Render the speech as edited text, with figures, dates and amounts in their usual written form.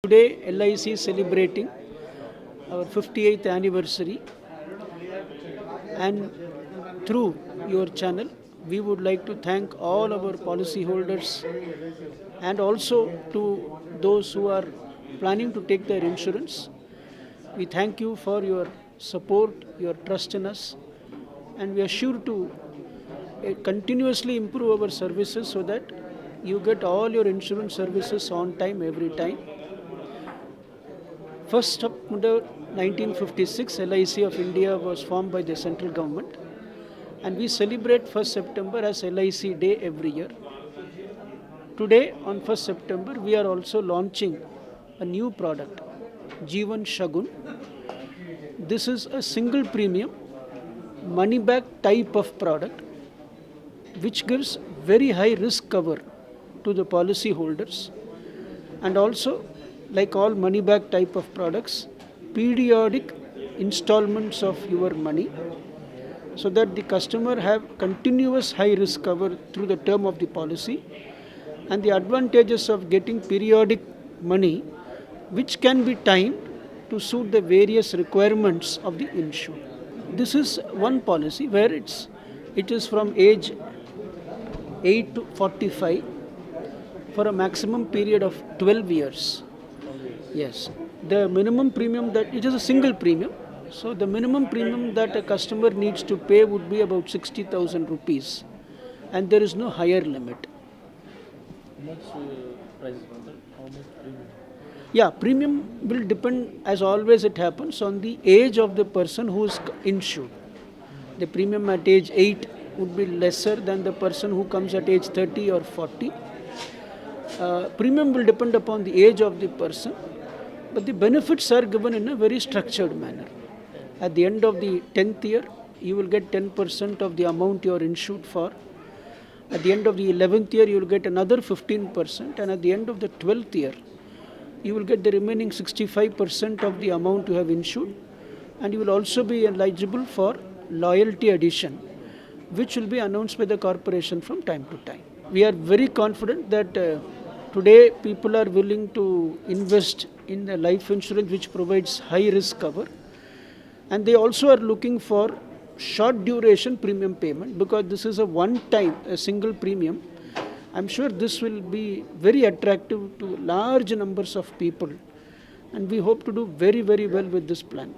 Today, LIC is celebrating our 58th anniversary, and through your channel, we would like to thank all our policyholders and also to those who are planning to take their insurance. We thank you for your support, your trust in us, and we are sure to continuously improve our services so that you get all your insurance services on time every time. First September 1956, LIC of India was formed by the central government, and we celebrate 1st September as LIC Day every year. Today, on 1st September, we are also launching a new product, Jeevan Shagun. This is a single premium, money back type of product, which gives very high risk cover to the policy holders, and also, like all money back type of products, periodic installments of your money, so that the customer have continuous high risk cover through the term of the policy, and the advantages of getting periodic money which can be timed to suit the various requirements of the insured. This is one policy where it is from age 8 to 45 for a maximum period of 12 years. Yes, the minimum premium that it is a single premium. So the minimum premium that a customer needs to pay would be about 60,000 rupees, and there is no higher limit. How much price? How much premium? Yeah, premium will depend, as always it happens, on the age of the person who is insured. The premium at age 8 would be lesser than the person who comes at age 30 or 40. Premium will depend upon the age of the person, but the benefits are given in a very structured manner. At the end of the 10th year, you will get 10% of the amount you are insured for. At the end of the 11th year, you will get another 15%, and at the end of the 12th year, you will get the remaining 65% of the amount you have insured, and you will also be eligible for loyalty addition, which will be announced by the corporation from time to time. We are very confident that today people are willing to invest in the life insurance which provides high risk cover, and they also are looking for short duration premium payment, because this is a one time, a single premium. I'm sure this will be very attractive to large numbers of people, and we hope to do very, very well with this plan.